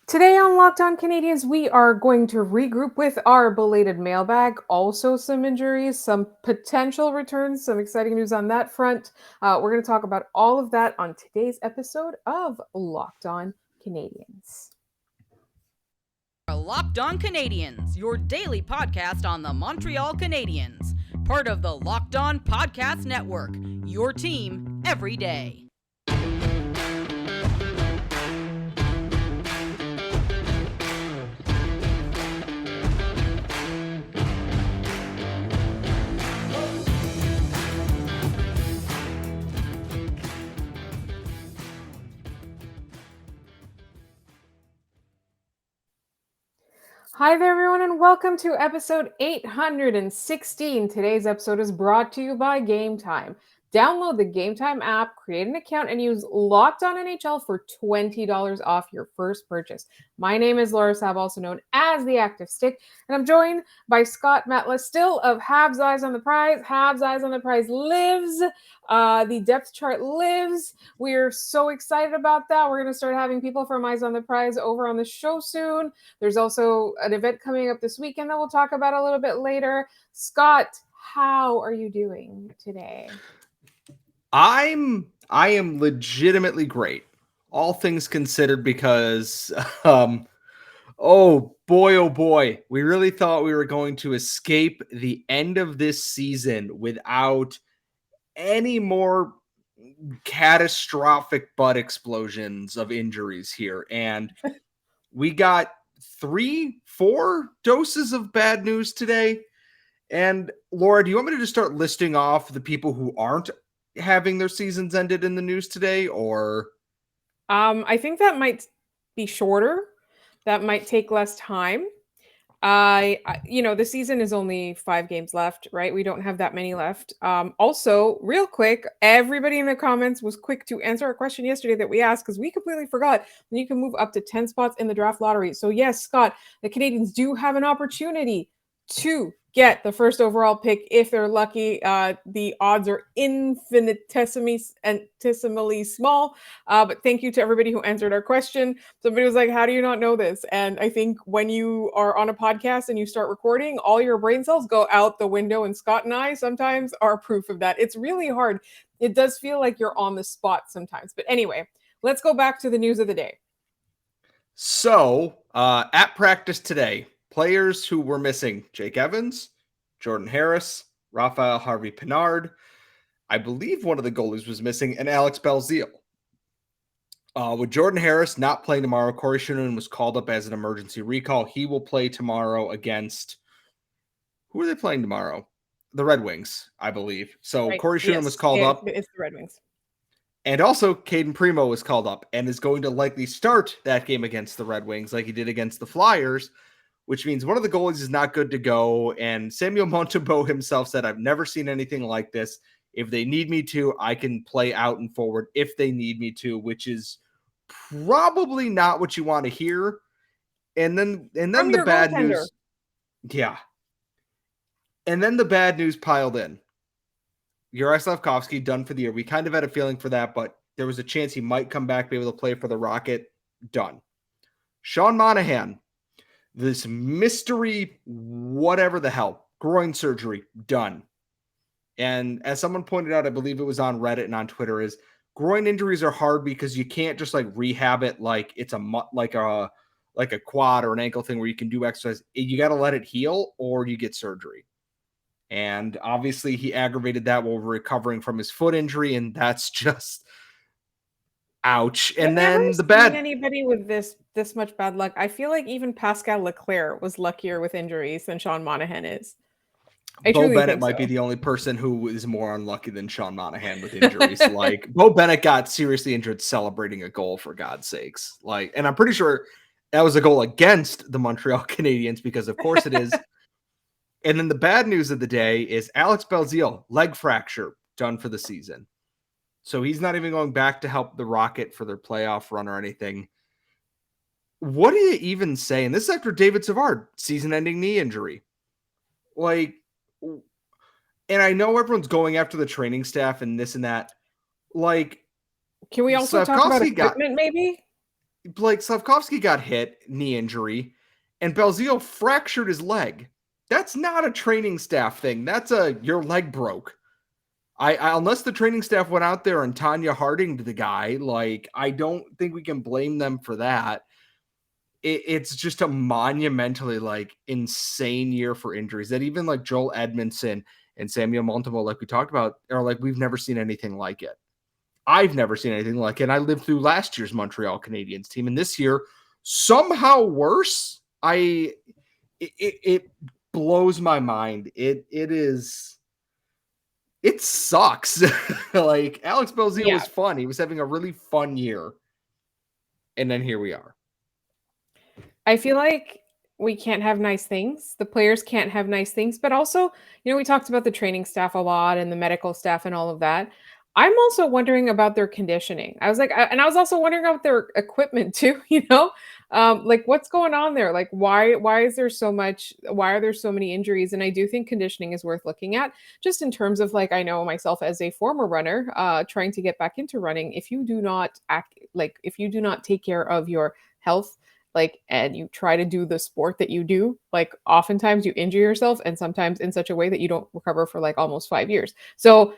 Today on Locked On Canadians, we are going to regroup with our belated mailbag. Also, some injuries, some potential returns, some exciting news on that front. We're going to talk about all of that on today's episode of Locked On Canadians. Locked On Canadiens, your daily podcast on the Montreal Canadiens. Part of the Locked On Podcast Network, your team every day. Hi there, everyone, and welcome to episode 816. Today's episode is brought to you by Gametime. Download the Gametime app, create an account, and use Locked On NHL for $20 off your first purchase. My name is Laura Saab, also known as the Active Stick, and I'm joined by Scott Matla, still of Habs Eyes on the Prize. Habs Eyes on the Prize lives. The depth chart lives. We're so excited about that. We're going to start having people from Eyes on the Prize over on the show soon. There's also an event coming up this weekend that we'll talk about a little bit later. Scott, how are you doing today? I am legitimately great, all things considered, because oh boy, we really thought we were going to escape the end of this season without any more catastrophic butt explosions of injuries here. And we got 3-4 doses of bad news today. And Laura, do you want me to just start listing off the people who aren't having their seasons ended in the news today, or I think that might be shorter. That might take less time. The season is only 5 games left, right? We don't have that many left. Also, real quick, everybody in the comments was quick to answer a question yesterday that we asked because we completely forgot. And you can move up to 10 spots in the draft lottery. So yes, Scott, the Canadians do have an opportunity to get the first overall pick if they're lucky. The odds are infinitesimally small. But thank you to everybody who answered our question. Somebody was like, how do you not know this? And I think when you are on a podcast and you start recording, all your brain cells go out the window. And Scott and I sometimes are proof of that. It's really hard. It does feel like you're on the spot sometimes. But anyway, let's go back to the news of the day. So at practice today, players who were missing: Jake Evans, Jordan Harris, Raphael Harvey-Pinard. I believe one of the goalies was missing, and Alex Belzile. With Jordan Harris not playing tomorrow, Corey Schumann was called up as an emergency recall. He will play tomorrow against, who are they playing tomorrow? The Red Wings, I believe. So Right. Corey Schumann was called up. It's the Red Wings. And also, Caden Primo was called up and is going to likely start that game against the Red Wings like he did against the Flyers, which means one of the goalies is not good to go. And Samuel Montembeault himself said, I've never seen anything like this. If they need me to, I can play out and forward if they need me to, which is probably not what you want to hear. And then the bad news. Yeah. And then the bad news piled in. Juraj Slafkovsky done for the year. We kind of had a feeling for that, but there was a chance he might come back, be able to play for the Rocket. Done. Sean Monahan, this mystery, whatever the hell, groin surgery, done. And as someone pointed out, I believe it was on Reddit and on Twitter, is groin injuries are hard because you can't just like rehab it like it's like a quad or an ankle thing where you can do exercise. You got to let it heal or you get surgery. And obviously he aggravated that while recovering from his foot injury, and that's just ouch. And I've then never the bad seen anybody with this much bad luck. I feel like even Pascal Leclerc was luckier with injuries than Sean Monahan is. Bo Bennett might be the only person who is more unlucky than Sean Monahan with injuries. Like, Bo Bennett got seriously injured celebrating a goal, for God's sakes. Like, and I'm pretty sure that was a goal against the Montreal Canadiens, because of course it is. And then the bad news of the day is Alex Belzile, leg fracture, done for the season. So he's not even going back to help the Rocket for their playoff run or anything. What do you even say? And this is after David Savard, season-ending knee injury. Like, and I know everyone's going after the training staff and this and that. Like, can we also talk about equipment, maybe? Blake Slavkovsky got hit, knee injury, and Belzile fractured his leg. That's not a training staff thing. That's your leg broke. I unless the training staff went out there and Tanya Harding to the guy, like, I don't think we can blame them for that. It's just a monumentally, like, insane year for injuries that even like Joel Edmondson and Samuel Montembeault, like we talked about, are like, we've never seen anything like it. I've never seen anything like it. And I lived through last year's Montreal Canadiens team, and this year somehow worse. It blows my mind. It sucks. Like, Alex Belzile was fun. He was having a really fun year. And then here we are. I feel like we can't have nice things. The players can't have nice things, but also, we talked about the training staff a lot and the medical staff and all of that. I'm also wondering about their conditioning. I was also wondering about their equipment too, like, what's going on there? Like, why are there so many injuries? And I do think conditioning is worth looking at, just in terms of, like, I know myself as a former runner, trying to get back into running. If you do not take care of your health, like, and you try to do the sport that you do, like, oftentimes you injure yourself, and sometimes in such a way that you don't recover for like almost 5 years. So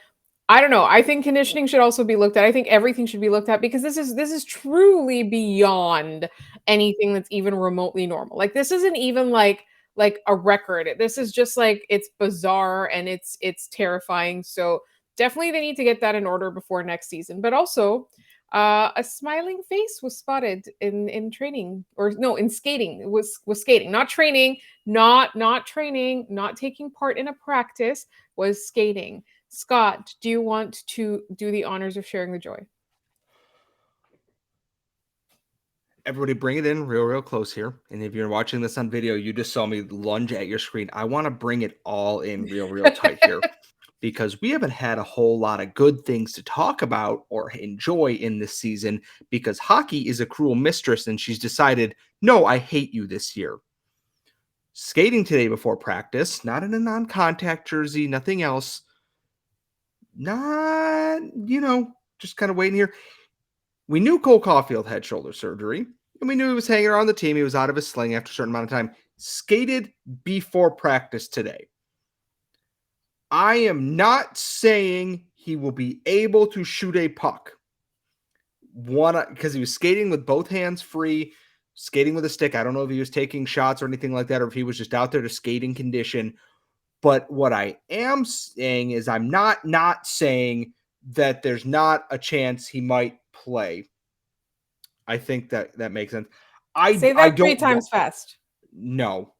I don't know. I think conditioning should also be looked at. I think everything should be looked at, because this is truly beyond anything that's even remotely normal. Like, this isn't even like a record. This is just like, it's bizarre and it's terrifying. So definitely they need to get that in order before next season. But also, a smiling face was spotted in training, or no, in skating. It was skating, not training, not training, not taking part in a practice, was skating. Scott, do you want to do the honors of sharing the joy? Everybody bring it in real close here. And if you're watching this on video, you just saw me lunge at your screen. I want to bring it all in real tight here, because we haven't had a whole lot of good things to talk about or enjoy in this season, because hockey is a cruel mistress and she's decided, no, I hate you this year. Skating today before practice, not in a non-contact jersey, nothing else. Not, just kind of waiting here. We knew Cole Caufield had shoulder surgery, and we knew he was hanging around the team. He was out of his sling after a certain amount of time. Skated before practice today. I am not saying he will be able to shoot a puck. Because he was skating with both hands free, skating with a stick. I don't know if he was taking shots or anything like that, or if he was just out there to skate in condition. But what I am saying is, I'm not saying that there's not a chance he might play. I think that makes sense. Say that 3 times fast. No.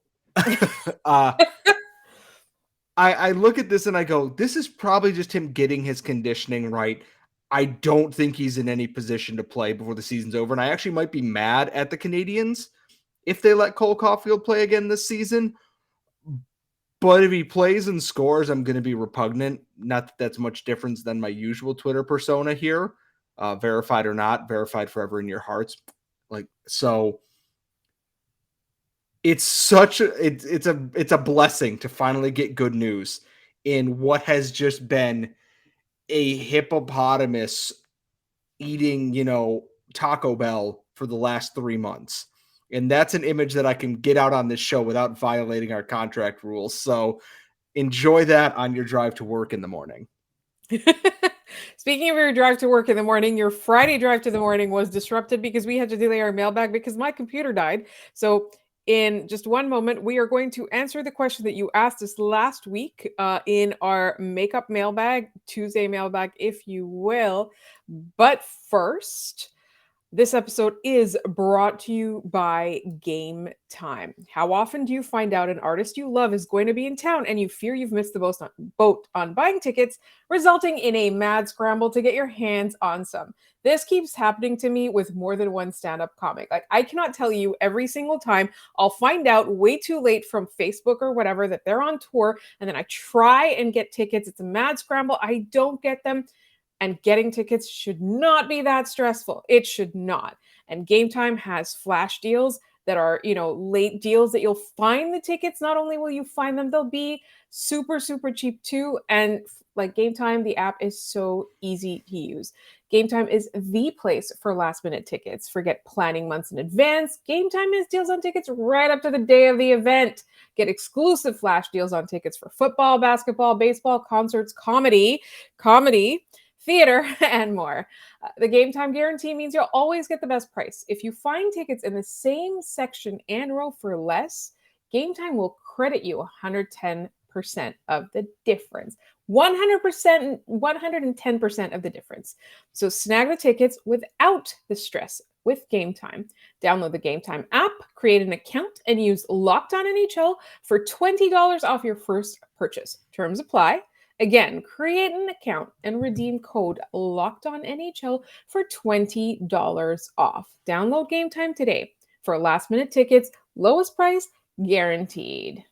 I look at this and I go, this is probably just him getting his conditioning right. I don't think he's in any position to play before the season's over. And I actually might be mad at the Canadiens if they let Cole Caufield play again this season. But if he plays and scores, I'm going to be repugnant. Not that that's much difference than my usual Twitter persona here. Verified or not, verified forever in your hearts. Like, so it's a blessing to finally get good news in what has just been a hippopotamus eating, Taco Bell for the last 3 months. And that's an image that I can get out on this show without violating our contract rules. So enjoy that on your drive to work in the morning. Speaking of your drive to work in the morning, your Friday drive to the morning was disrupted because we had to delay our mailbag because my computer died. So in just one moment, we are going to answer the question that you asked us last week in our makeup mailbag, Tuesday mailbag, if you will. But first, this episode is brought to you by Gametime. How often do you find out an artist you love is going to be in town and you fear you've missed the boat on buying tickets, resulting in a mad scramble to get your hands on some? This keeps happening to me with more than one stand-up comic. Like, I cannot tell you, every single time I'll find out way too late from Facebook or whatever that they're on tour, and then I try and get tickets. It's a mad scramble. I don't get them. And getting tickets should not be that stressful. It should not. And Gametime has flash deals that are, late deals that you'll find the tickets. Not only will you find them, they'll be super, super cheap too. And like Gametime, the app is so easy to use. Gametime is the place for last-minute tickets. Forget planning months in advance. Gametime has deals on tickets right up to the day of the event. Get exclusive flash deals on tickets for football, basketball, baseball, concerts, comedy, theater, and more. The Gametime guarantee means you'll always get the best price. If you find tickets in the same section and row for less, Gametime will credit you 110% of the difference. 100%, 110% of the difference. So snag the tickets without the stress with Gametime. Download the Gametime app, create an account, and use Locked On NHL for $20 off your first purchase. Terms apply. Again, create an account and redeem code Locked On NHL for $20 off. Download Gametime today for last-minute tickets, lowest price guaranteed.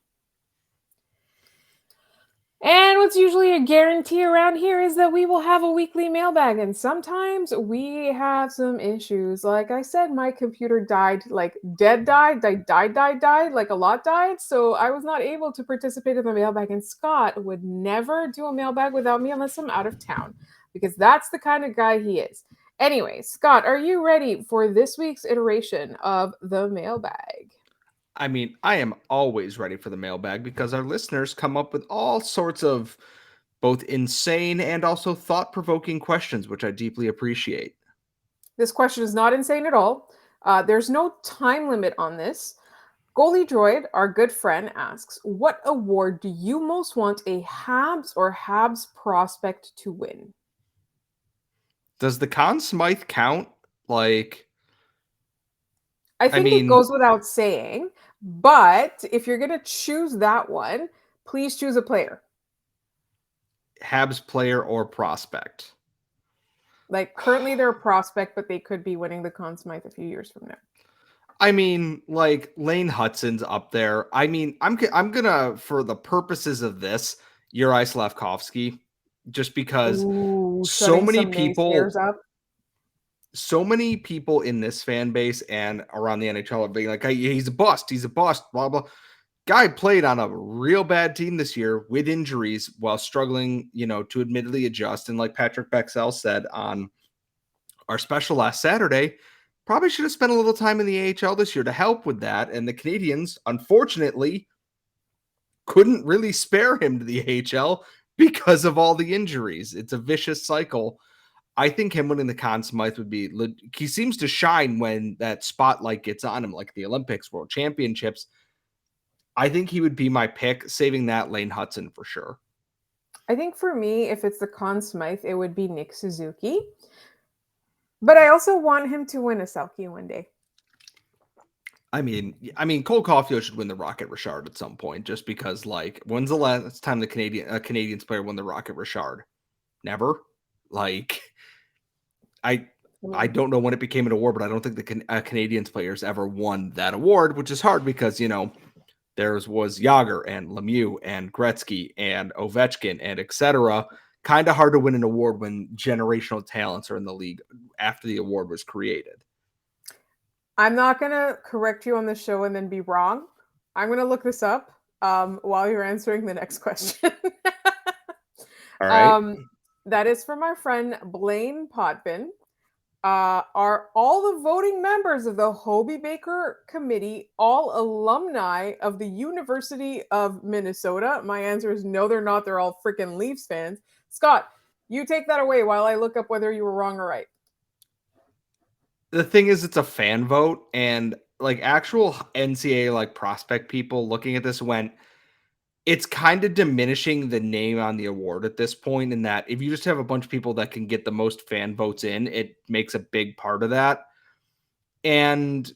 And what's usually a guarantee around here is that we will have a weekly mailbag. And sometimes we have some issues. Like I said, my computer died, like died, like a lot died. So I was not able to participate in the mailbag. And Scott would never do a mailbag without me unless I'm out of town, because that's the kind of guy he is. Anyway, Scott, are you ready for this week's iteration of the mailbag? I mean, I am always ready for the mailbag because our listeners come up with all sorts of both insane and also thought-provoking questions, which I deeply appreciate. This question is not insane at all. There's no time limit on this. Goalie Droid, our good friend, asks, what award do you most want a Habs or Habs prospect to win? Does the Conn Smythe count? Like, I think it goes without saying, but if you're going to choose that one, please choose a player. Habs player or prospect? Like, currently they're a prospect, but they could be winning the Conn Smythe a few years from now. I mean, like, Lane Hutson's up there. I mean, I'm gonna, for the purposes of this, Uri Slavkovsky, just because so many people in this fan base and around the NHL are being like, hey, he's a bust, blah, blah. Guy played on a real bad team this year with injuries while struggling, to admittedly adjust. And like Patrick Bexell said on our special last Saturday, probably should have spent a little time in the AHL this year to help with that. And the Canadiens, unfortunately, couldn't really spare him to the AHL because of all the injuries. It's a vicious cycle. I think him winning the Conn Smythe would be, he seems to shine when that spotlight gets on him, like the Olympics, World Championships. I think he would be my pick, saving that Lane Hutson for sure. I think for me, if it's the Conn Smythe, it would be Nick Suzuki. But I also want him to win a Selke one day. I mean, Cole Caufield should win the Rocket Richard at some point, just because, like, when's the last time the Canadiens player won the Rocket Richard? Never. Like, I don't know when it became an award, but I don't think the Canadiens players ever won that award, which is hard because, there was Yager and Lemieux and Gretzky and Ovechkin and etc. Kind of hard to win an award when generational talents are in the league after the award was created. I'm not going to correct you on the show and then be wrong. I'm going to look this up while you're answering the next question. All right. That is from our friend Blaine Potvin. Are all the voting members of the Hobey Baker committee all alumni of the University of Minnesota? My answer is no, they're not. They're all freaking Leafs fans. Scott, you take that away while I look up whether you were wrong or right. The thing is, it's a fan vote, and like actual NCAA like prospect people looking at this went, it's kind of diminishing the name on the award at this point, in that if you just have a bunch of people that can get the most fan votes in, it makes a big part of that. And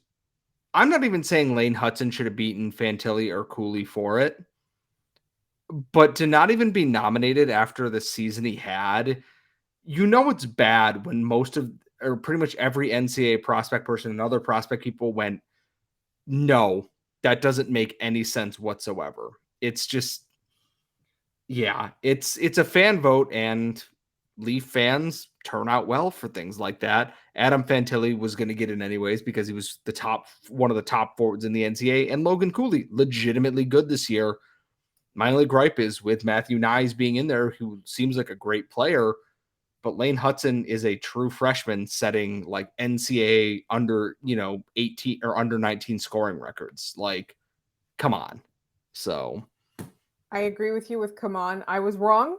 I'm not even saying Lane Hutson should have beaten Fantilli or Cooley for it, but to not even be nominated after the season he had, it's bad when most of, or pretty much every NCAA prospect person and other prospect people went, no, that doesn't make any sense whatsoever. It's just, yeah, it's a fan vote, and Leaf fans turn out well for things like that. Adam Fantilli was going to get in anyways because he was one of the top forwards in the NCAA, and Logan Cooley, legitimately good this year. My only gripe is with Matthew Nyes being in there, who seems like a great player. but Lane Hudson is a true freshman setting like NCAA under, 18 or under 19 scoring records. Like, come on. So I agree with you with come on. I was wrong.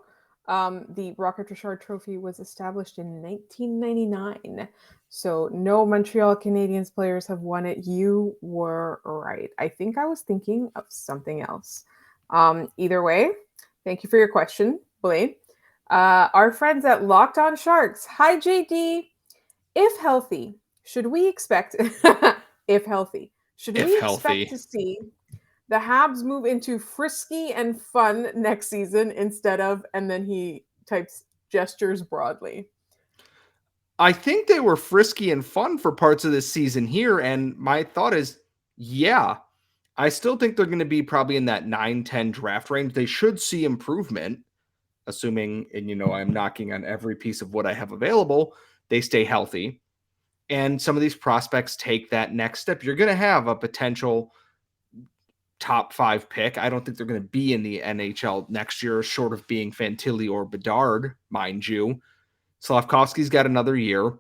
The Rocket Richard Trophy was established in 1999. So no Montreal Canadiens players have won it. You were right. I think I was thinking of something else. Either way, thank you for your question, Blaine. Our friends at Locked On Sharks. Hi, JD. If healthy, should we expect if healthy, should if we healthy, expect to see the Habs move into frisky and fun next season instead of, and then he types gestures broadly. I think they were frisky and fun for parts of this season here. And my thought is, yeah, I still think they're going to be probably in that 9-10 draft range. They should see improvement, assuming, and I'm knocking on every piece of what I have available, they stay healthy. And some of these prospects take that next step. You're going to have a potential top 5 pick. I don't think they're going to be in the NHL next year, short of being Fantilli or Bedard, mind you. Slavkovsky's got another year.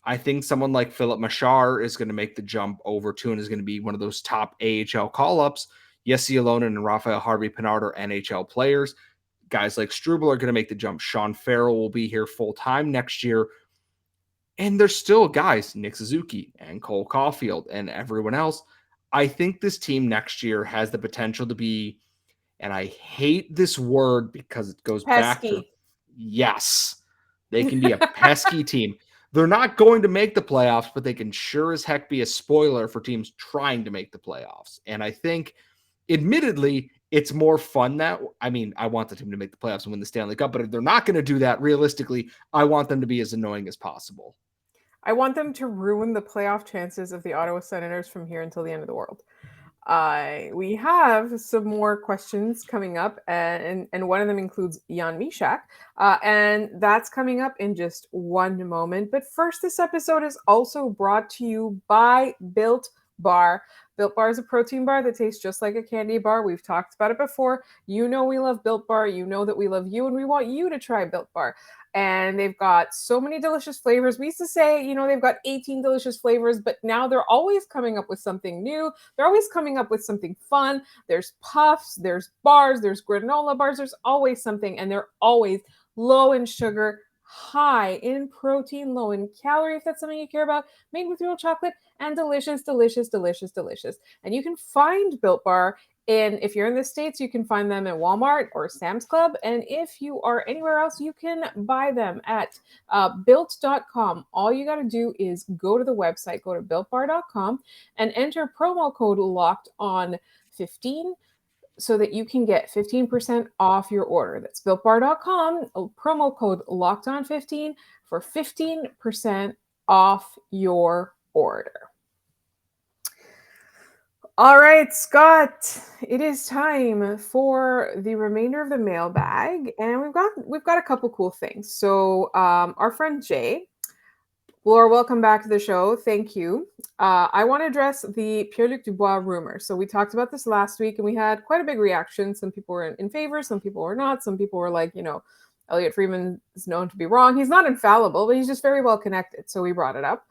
I think someone like Philip Machar is going to make the jump over to and is going to be one of those top AHL call-ups. Jesse Alonen and Raphael Harvey-Pinard are NHL players. Guys like Struble are going to make the jump. Sean Farrell will be here full-time next year. And there's still guys, Nick Suzuki and Cole Caufield and everyone else. I think this team next year has the potential to be, and I hate this word because it goes back to, yes, they can be a pesky team. They're not going to make the playoffs, but they can sure as heck be a spoiler for teams trying to make the playoffs. And I think, admittedly, it's more fun that, I want the team to make the playoffs and win the Stanley Cup, but if they're not going to do that, realistically, I want them to be as annoying as possible. I want them to ruin the playoff chances of the Ottawa Senators from here until the end of the world. We have some more questions coming up, and one of them includes Jan Mysak, and that's coming up in just one moment. But first, this episode is also brought to you by Built Bar. Built Bar is a protein bar that tastes just like a candy bar. We've talked about it before. You know we love Built Bar. You know that we love you, and we want you to try Built Bar. And they've got so many delicious flavors. We used to say, they've got 18 delicious flavors, but now they're always coming up with something new. They're always coming up with something fun. There's puffs, there's bars, there's granola bars. There's always something, and they're always low in sugar, high in protein, low in calorie, if that's something you care about, made with real chocolate, and delicious, delicious, delicious, delicious. And you can find Built Bar if you're in the States, you can find them at Walmart or Sam's Club. And if you are anywhere else, you can buy them at built.com. All you got to do is go to the website, go to builtbar.com and enter promo code LOCKEDON15 so that you can get 15% off your order. That's builtbar.com, promo code LOCKEDON15 for 15% off your order. All right, Scott, it is time for the remainder of the mailbag, and we've got a couple cool things. So our friend Jay, Laura, welcome back to the show. Thank you. I want to address the Pierre-Luc Dubois rumor. So we talked about this last week, and we had quite a big reaction. Some people were in favor, some people were not. Some people were like, Elliot Friedman is known to be wrong. He's not infallible, but he's just very well connected. So we brought it up.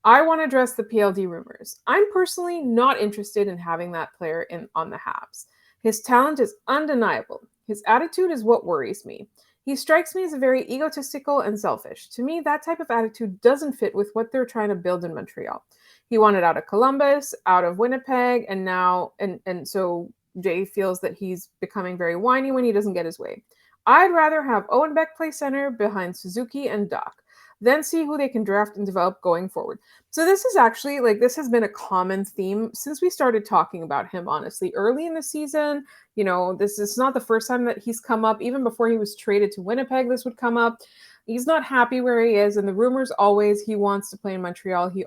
I want to address the PLD rumors. I'm personally not interested in having that player on the Habs. His talent is undeniable. His attitude is what worries me. He strikes me as a very egotistical and selfish. To me, that type of attitude doesn't fit with what they're trying to build in Montreal. He wanted out of Columbus, out of Winnipeg, and now, and so Jay feels that he's becoming very whiny when he doesn't get his way. I'd rather have Owen Beck play center behind Suzuki and Doc, then see who they can draft and develop going forward. So this is actually, this has been a common theme since we started talking about him, honestly. Early in the season, this is not the first time that he's come up. Even before he was traded to Winnipeg, this would come up. He's not happy where he is, and the rumors always, he wants to play in Montreal. He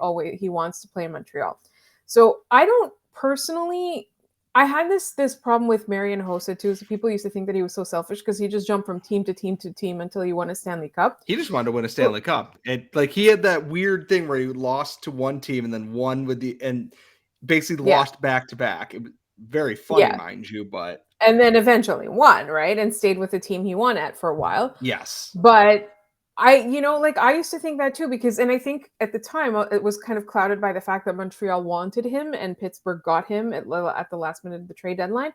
wants to play in Montreal. So I don't personally... I had this problem with Marian Hossa too. So people used to think that he was so selfish because he just jumped from team to team to team until he won a Stanley Cup. He just wanted to win a Stanley Cup. And he had that weird thing where he lost to one team and then won and basically lost back to back. It was very funny, mind you, but and then eventually won, right? And stayed with the team he won at for a while. Yes. But I used to think that too because, and I think at the time it was kind of clouded by the fact that Montreal wanted him and Pittsburgh got him at the last minute of the trade deadline.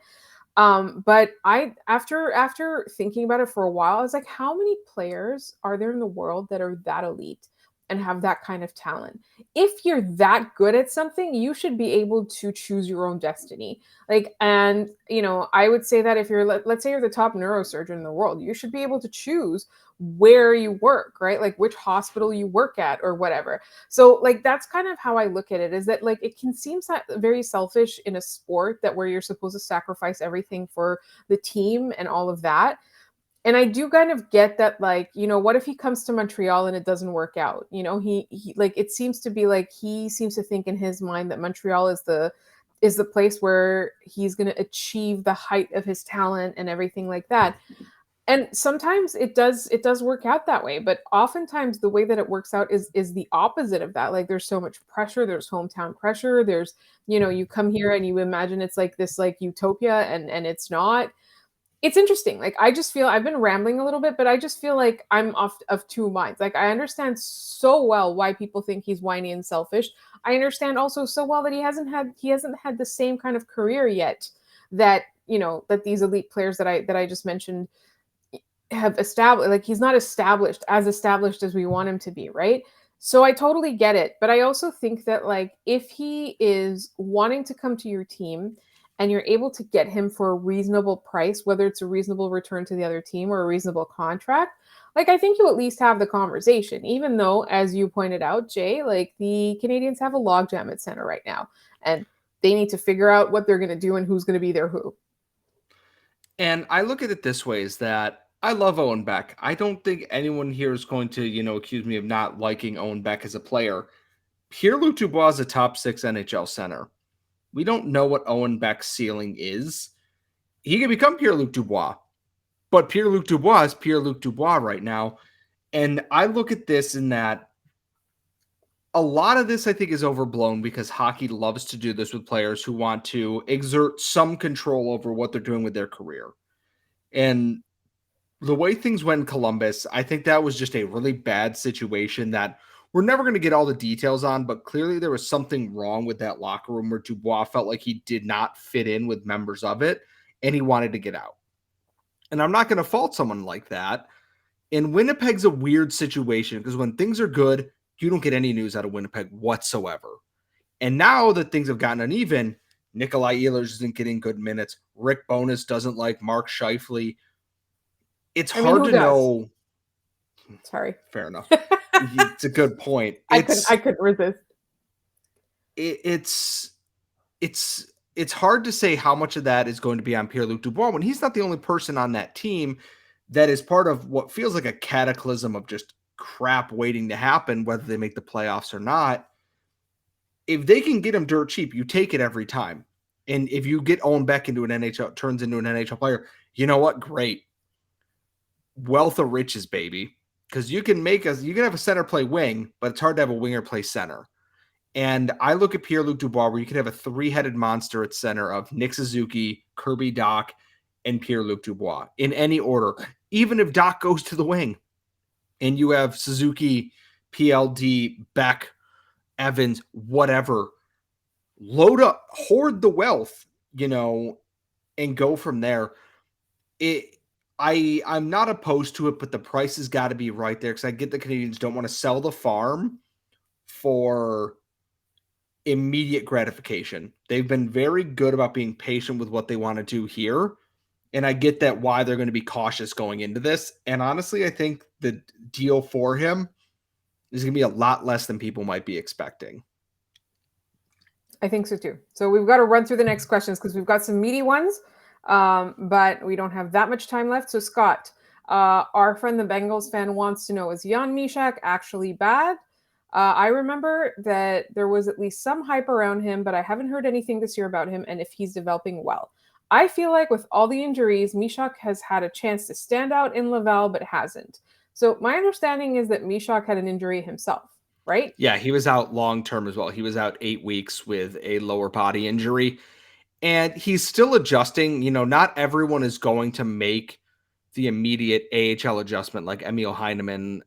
But I after thinking about it for a while, I was like, how many players are there in the world that are that elite and have that kind of talent? If you're that good at something, you should be able to choose your own destiny. Like, and I would say that if you're let's say you're the top neurosurgeon in the world, you should be able to choose where you work, right? Like which hospital you work at or whatever. So like that's kind of how I look at it, is that like it can seem very selfish in a sport that where you're supposed to sacrifice everything for the team and all of that. And I do kind of get that, like, what if he comes to Montreal and it doesn't work out? He like, it seems to be like he seems to think in his mind that Montreal is the place where he's going to achieve the height of his talent and everything like that. And sometimes it does work out that way, but oftentimes the way that it works out is the opposite of that. Like there's so much pressure, there's hometown pressure, there's you come here and you imagine it's like this like utopia, and it's not. It's interesting. Like I just feel I've been rambling a little bit, but I just feel like I'm off of two minds. Like I understand so well why people think he's whiny and selfish. I understand also so well that he hasn't had the same kind of career yet that that these elite players that I just mentioned have established. Like he's not established as we want him to be, right? So I totally get it, but I also think that like if he is wanting to come to your team and you're able to get him for a reasonable price, whether it's a reasonable return to the other team or a reasonable contract, like I think you at least have the conversation, even though, as you pointed out, Jay, like the Canadians have a logjam at center right now, and they need to figure out what they're going to do and who's going to be their who. And I look at it this way, is that I love Owen Beck. I don't think anyone here is going to, accuse me of not liking Owen Beck as a player. Pierre-Luc Dubois is a top 6 NHL center. We don't know what Owen Beck's ceiling is. He can become Pierre-Luc Dubois, but Pierre-Luc Dubois is Pierre-Luc Dubois right now. And I look at this in that a lot of this, I think, is overblown because hockey loves to do this with players who want to exert some control over what they're doing with their career. And the way things went in Columbus, I think that was just a really bad situation that we're never going to get all the details on, but clearly there was something wrong with that locker room where Dubois felt like he did not fit in with members of it and he wanted to get out. And I'm not going to fault someone like that. And Winnipeg's a weird situation because when things are good, you don't get any news out of Winnipeg whatsoever. And now that things have gotten uneven, Nikolai Ehlers isn't getting good minutes. Rick Bowness doesn't like Mark Scheifele. It's hard to know. Sorry. Fair enough. It's a good point. I couldn't resist. It's hard to say how much of that is going to be on Pierre-Luc Dubois when he's not the only person on that team that is part of what feels like a cataclysm of just crap waiting to happen, whether they make the playoffs or not. If they can get him dirt cheap, you take it every time. And if you get Owen Beck into an NHL, turns into an NHL player, you know what? Great. Wealth of riches, baby. Because you can have a center play wing, but it's hard to have a winger play center. And I look at Pierre-Luc Dubois, where you could have a 3-headed monster at center of Nick Suzuki, Kirby Dach, and Pierre-Luc Dubois in any order. Even if Dach goes to the wing and you have Suzuki, PLD, Beck, Evans, whatever, load up, hoard the wealth, and go from there. I'm not opposed to it, but the price has got to be right there because I get the Canadians don't want to sell the farm for immediate gratification. They've been very good about being patient with what they want to do here. And I get that why they're going to be cautious going into this. And honestly, I think the deal for him is going to be a lot less than people might be expecting. I think so too. So we've got to run through the next questions because we've got some meaty ones, but we don't have that much time left. So Scott, our friend the Bengals fan wants to know, is Jan Mysak actually bad? I remember that there was at least some hype around him, but I haven't heard anything this year about him and if he's developing well. I feel like with all the injuries, Mysak has had a chance to stand out in Laval, but hasn't. So my understanding is that Mysak had an injury himself, right? Yeah, he was out long-term as well. He was out 8 weeks with a lower body injury. And he's still adjusting. Not everyone is going to make the immediate AHL adjustment like Emil Heineman.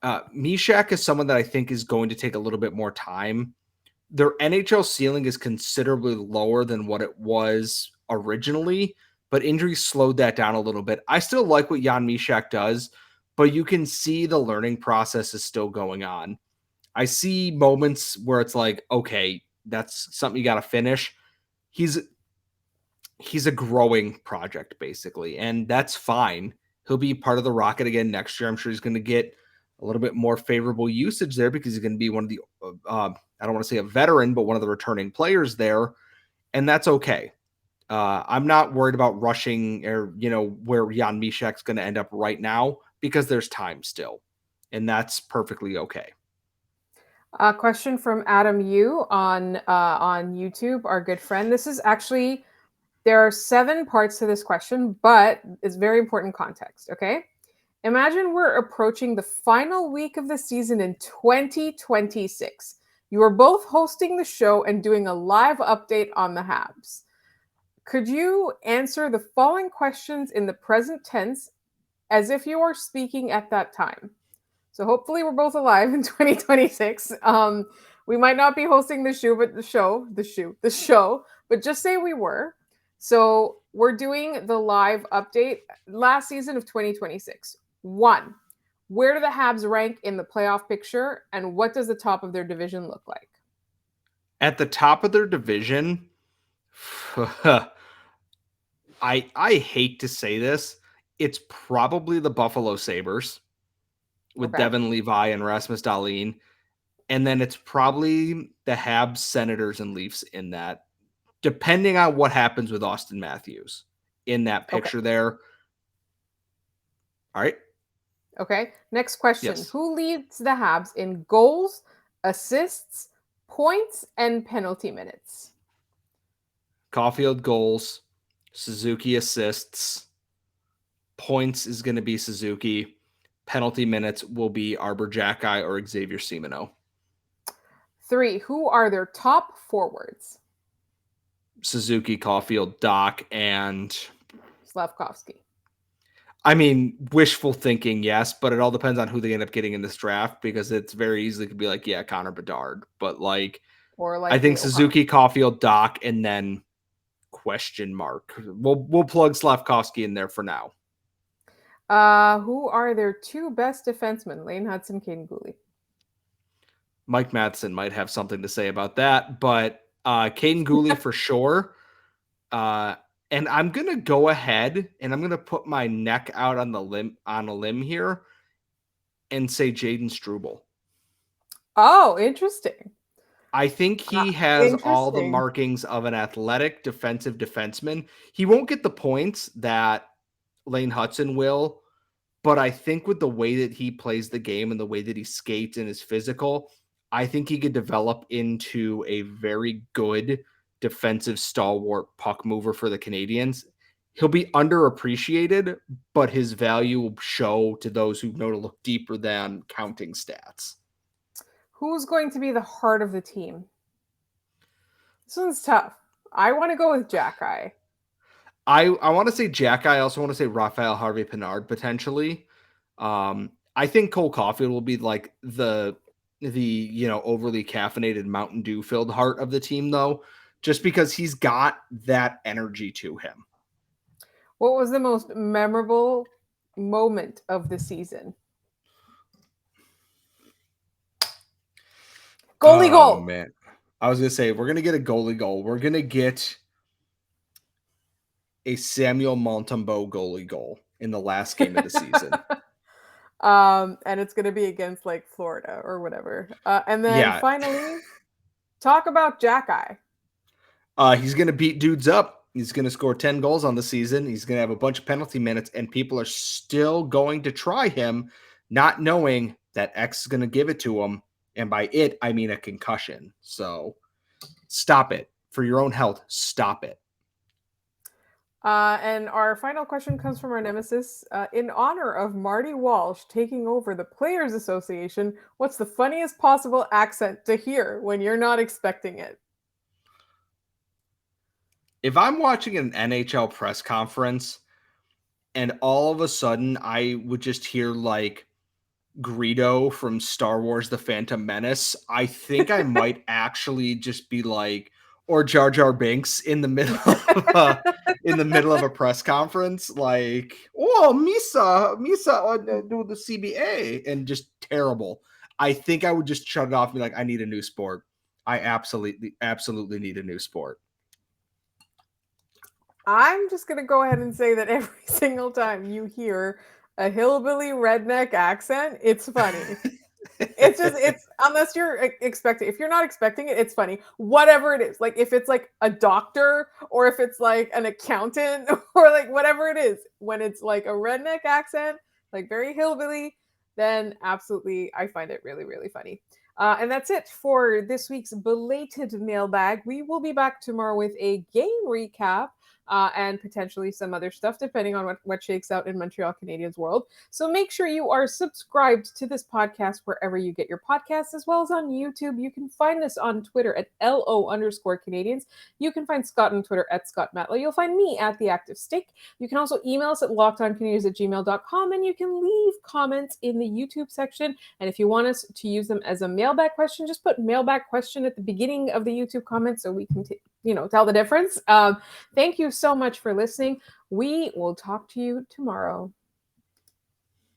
Mysak is someone that I think is going to take a little bit more time. Their NHL ceiling is considerably lower than what it was originally, but injuries slowed that down a little bit. I still like what Jan Mysak does, but you can see the learning process is still going on. I see moments where it's like, okay, that's something you got to finish. He's a growing project basically, and that's fine. He'll be part of the Rocket again next year. I'm sure he's going to get a little bit more favorable usage there because he's going to be one of the I don't want to say a veteran, but one of the returning players there, and that's okay. I'm not worried about rushing or where Jan Myshak's going to end up right now because there's time still, and that's perfectly okay. A question from Adam Yu on YouTube, our good friend. This is actually, there are 7 parts to this question, but it's very important context. Okay, imagine we're approaching the final week of the season in 2026. You are both hosting the show and doing a live update on the Habs. Could you answer the following questions in the present tense as if you are speaking at that time? So hopefully we're both alive in 2026. We might not be hosting the show, but just say we were. So we're doing the live update last season of 2026. 1, where do the Habs rank in the playoff picture, and what does the top of their division look like? At the top of their division, I hate to say this, it's probably the Buffalo Sabres with Okay. Devin Levi and Rasmus Dahlin. And then it's probably the Habs, Senators, and Leafs in that, depending on what happens with Austin Matthews in that picture there. All right. Okay. Next question. Yes. Who leads the Habs in goals, assists, points, and penalty minutes? Caufield goals, Suzuki assists, points is going to be Suzuki. Penalty minutes will be Arbor Jacki or Xavier Simoneau. 3, who are their top forwards? Suzuki, Caufield, Doc, and Slavkovsky. I mean, wishful thinking, yes, but it all depends on who they end up getting in this draft because it's very easily could be like, yeah, Connor Bedard. But Or I think Leo Suzuki, Caufield, Doc, and then question mark. We'll plug Slavkovsky in there for now. Who are their 2 best defensemen? Lane Hudson, Caden Gooley. Mike Matheson might have something to say about that, but Caden Gooley for sure. And I'm gonna go ahead and I'm gonna put my neck out on a limb here and say Jaden Struble. Oh, interesting. I think he has all the Interesting. markings of an athletic defensive defenseman. He won't get the points that Lane Hudson will, but I think with the way that he plays the game and the way that he skates and is physical, I think he could develop into a very good defensive stalwart puck mover for the Canadiens. He'll be underappreciated, but his value will show to those who know to look deeper than counting stats. Who's going to be the heart of the team? This one's tough. I want to go with Jacki. I want to say Jack. I also want to say Raphael Harvey-Pinard potentially. I think Cole Caufield will be like the overly caffeinated Mountain Dew filled heart of the team though, just because he's got that energy to him. What was the most memorable moment of the season? Goalie goal. Man. I was going to say, we're going to get a goalie goal. We're going to get a Samuel Montembeault goalie goal in the last game of the season. And it's going to be against like Florida or whatever. And then finally, talk about Jacki. He's going to beat dudes up. He's going to score 10 goals on the season. He's going to have a bunch of penalty minutes, and people are still going to try him, not knowing that X is going to give it to him. And by it, I mean a concussion. So stop it. For your own health, stop it. And our final question comes from our nemesis. In honor of Marty Walsh taking over the Players Association, what's the funniest possible accent to hear when you're not expecting it? If I'm watching an NHL press conference and all of a sudden I would just hear like Greedo from Star Wars: The Phantom Menace, I think I might actually just be like, or Jar Jar Binks in the middle of a press conference, like, oh, Misa, do the CBA, and just terrible. I think I would just shut it off and be like, I need a new sport. I absolutely need a new sport. I'm just going to go ahead and say that every single time you hear a hillbilly redneck accent, it's funny. It's unless you're expecting, if you're not expecting it, it's funny. Whatever it is, like if it's like a doctor or if it's like an accountant or like whatever it is, when it's like a redneck accent, like very hillbilly, then absolutely I find it really, really funny. And that's it for this week's belated mailbag. We will be back tomorrow with a game recap. And potentially some other stuff, depending on what shakes out in Montreal Canadiens world. So make sure you are subscribed to this podcast wherever you get your podcasts, as well as on YouTube. You can find us on Twitter at LO_Canadiens. You can find Scott on Twitter at Scott Matlow. You'll find me at The Active Stick. You can also email us at lockedoncanadiens@gmail.com, and you can leave comments in the YouTube section. And if you want us to use them as a mailbag question, just put mailbag question at the beginning of the YouTube comments so we can tell the difference. Thank you so much for listening. We will talk to you tomorrow.